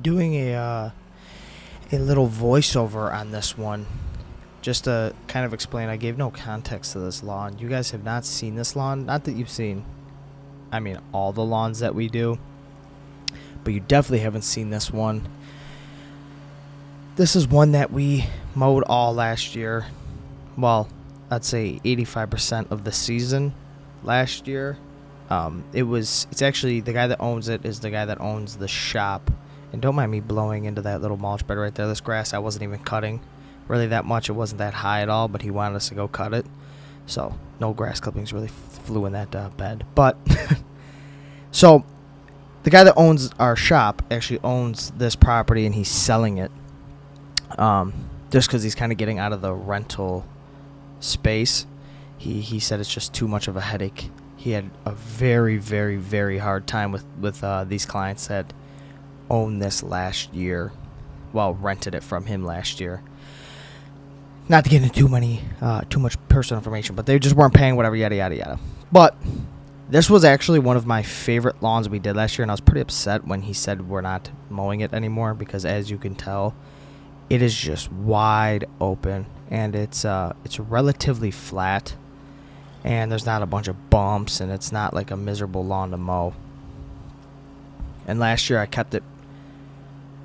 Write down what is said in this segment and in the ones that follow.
doing a little voiceover on this one, just to kind of explain. I gave no context to this lawn. You guys have not seen this lawn. Not that you've seen, I mean, all the lawns that we do, but you definitely haven't seen this one. This is one that we mowed all last year. Well, I'd say 85% of the season last year. It's actually the guy that owns it is the guy that owns the shop. And don't mind me blowing into that little mulch bed right there. This grass I wasn't even cutting really that much. It wasn't that high at all, but he wanted us to go cut it. So no grass clippings really flew in that bed. But so the guy that owns our shop actually owns this property, and he's selling it. Just because he's kind of getting out of the rental space. He said it's just too much of a headache. He had a very, very, very hard time with these clients that owned this last year. Well, rented it from him last year. Not to get into too much personal information, but they just weren't paying whatever, yada, yada, yada. But this was actually one of my favorite lawns we did last year, and I was pretty upset when he said we're not mowing it anymore because, as you can tell, it is just wide open, and it's relatively flat, and there's not a bunch of bumps, and it's not like a miserable lawn to mow. And last year I kept it,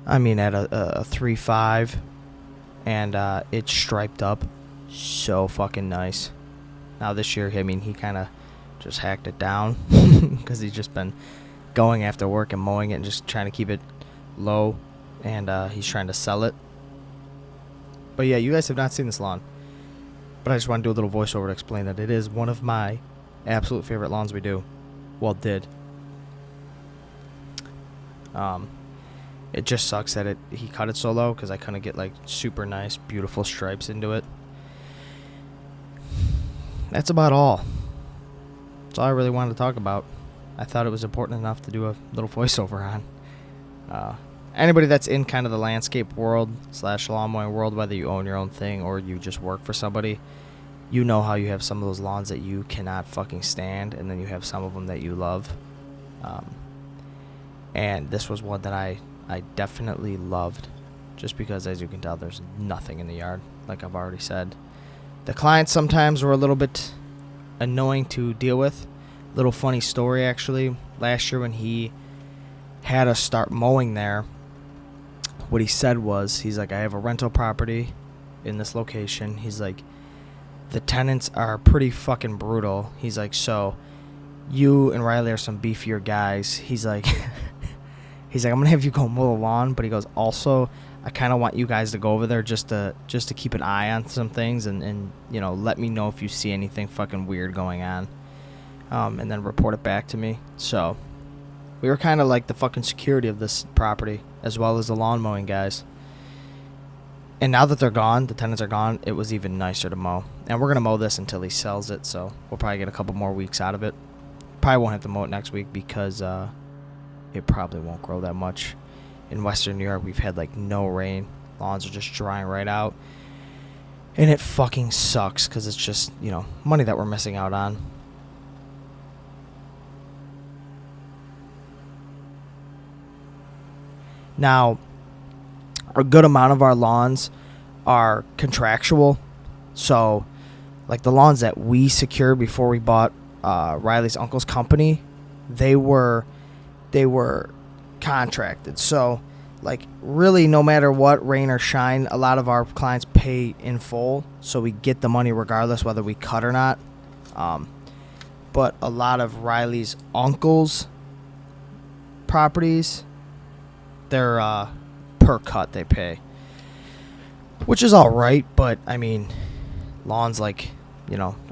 at a 3.5, and it's striped up so fucking nice. Now this year, he kind of just hacked it down because he's just been going after work and mowing it and just trying to keep it low, and he's trying to sell it. But yeah, you guys have not seen this lawn, but I just want to do a little voiceover to explain that it is one of my absolute favorite lawns we do. Well, did. It just sucks that he cut it so low because I couldn't get like super nice, beautiful stripes into it. That's about all. That's all I really wanted to talk about. I thought it was important enough to do a little voiceover on. Anybody that's in kind of the landscape world / lawn mowing world, whether you own your own thing or you just work for somebody, you know how you have some of those lawns that you cannot fucking stand, and then you have some of them that you love. And this was one that I definitely loved, just because, as you can tell, there's nothing in the yard, like I've already said. The clients sometimes were a little bit annoying to deal with. Little funny story, actually. Last year when he had us start mowing there, what he said was, he's like, I have a rental property in this location. He's like, the tenants are pretty fucking brutal. He's like, so you and Riley are some beefier guys. He's like, I'm gonna have you go mow the lawn, but he goes, also, I kind of want you guys to go over there just to keep an eye on some things and let me know if you see anything fucking weird going on, and then report it back to me. So we were kind of like the fucking security of this property, as well as the lawn mowing guys. And now that they're gone, the tenants are gone, it was even nicer to mow. And we're going to mow this until he sells it, so we'll probably get a couple more weeks out of it. Probably won't have to mow it next week because it probably won't grow that much. In Western New York, we've had like no rain. Lawns are just drying right out. And it fucking sucks because it's just, money that we're missing out on. Now, a good amount of our lawns are contractual. So, like the lawns that we secured before we bought Riley's uncle's company, they were contracted. So, like, really, no matter what, rain or shine, a lot of our clients pay in full. So we get the money regardless whether we cut or not. But a lot of Riley's uncle's properties, they're per cut they pay, which is all right. But lawns like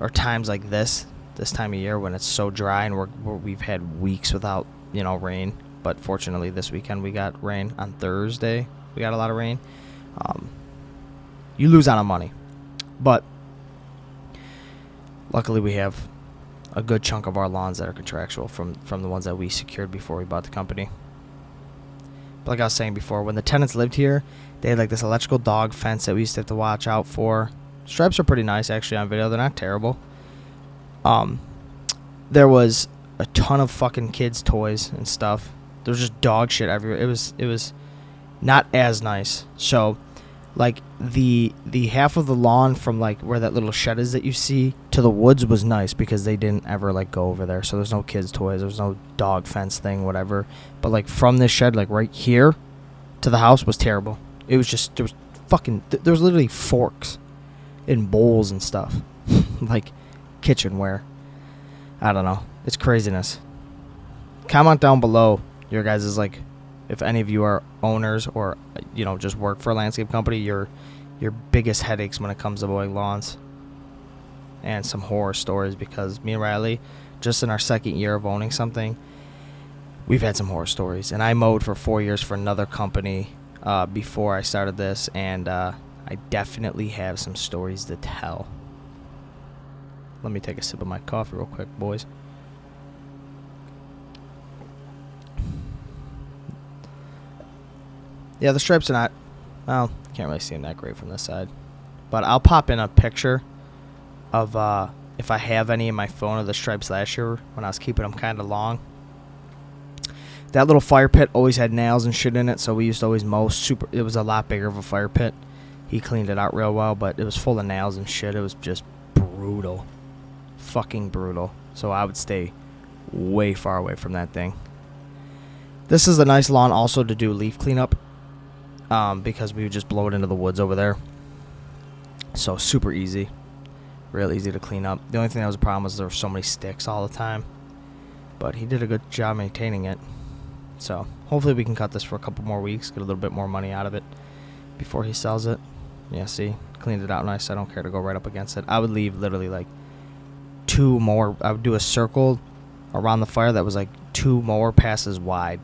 or times like this time of year when it's so dry and we've had weeks without rain, but fortunately this weekend we got rain. On Thursday we got a lot of rain. You lose out on money, but luckily we have a good chunk of our lawns that are contractual from the ones that we secured before we bought the company. But like I was saying before, when the tenants lived here, they had like this electrical dog fence that we used to have to watch out for. Stripes are pretty nice actually on video. They're not terrible. There was a ton of fucking kids' toys and stuff. There was just dog shit everywhere. It was Not as nice. So, like the half of the lawn from like where that little shed is that you see to the woods was nice because they didn't ever like go over there. So there's no kids' toys, there's no dog fence thing, whatever. But like from this shed, like right here to the house was terrible. It was just there was literally forks and bowls and stuff, like kitchenware. I don't know. It's craziness. Comment down below your guys is like, if any of you are owners or just work for a landscape company, your biggest headaches when it comes to mowing lawns, and some horror stories, because me and Riley, just in our second year of owning something, we've had some horror stories. And I mowed for 4 years for another company before I started this, and I definitely have some stories to tell. Let me take a sip of my coffee real quick, boys. Yeah, the stripes are not, well, can't really see them that great from this side. But I'll pop in a picture of if I have any in my phone of the stripes last year when I was keeping them kind of long. That little fire pit always had nails and shit in it, so we used to always mow it was a lot bigger of a fire pit. He cleaned it out real well, but it was full of nails and shit. It was just brutal. Fucking brutal. So I would stay way far away from that thing. This is a nice lawn also to do leaf cleanup. Because we would just blow it into the woods over there. So super easy. Real easy to clean up. The only thing that was a problem was there were so many sticks all the time. But he did a good job maintaining it. So hopefully we can cut this for a couple more weeks. Get a little bit more money out of it before he sells it. Yeah, see? Cleaned it out nice. I don't care to go right up against it. I would leave literally like 2 more. I would do a circle around the fire that was like 2 mower passes wide.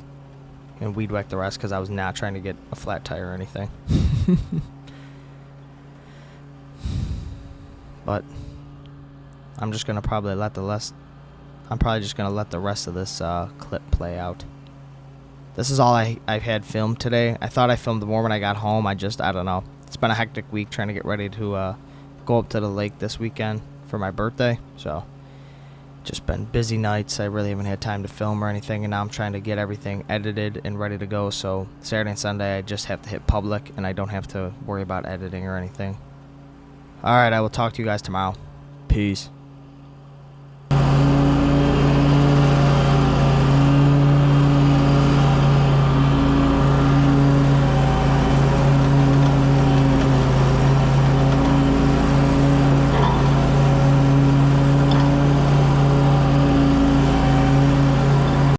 And weed whack the rest because I was not trying to get a flat tire or anything. But I'm just gonna probably let the rest of this clip play out. This is all I've had filmed today. I thought I filmed more when I got home. I don't know. It's been a hectic week trying to get ready to go up to the lake this weekend for my birthday. So just been busy nights. I really haven't had time to film or anything, and now I'm trying to get everything edited and ready to go. So Saturday and Sunday I just have to hit public, and I don't have to worry about editing or anything. Alright, I will talk to you guys tomorrow. Peace.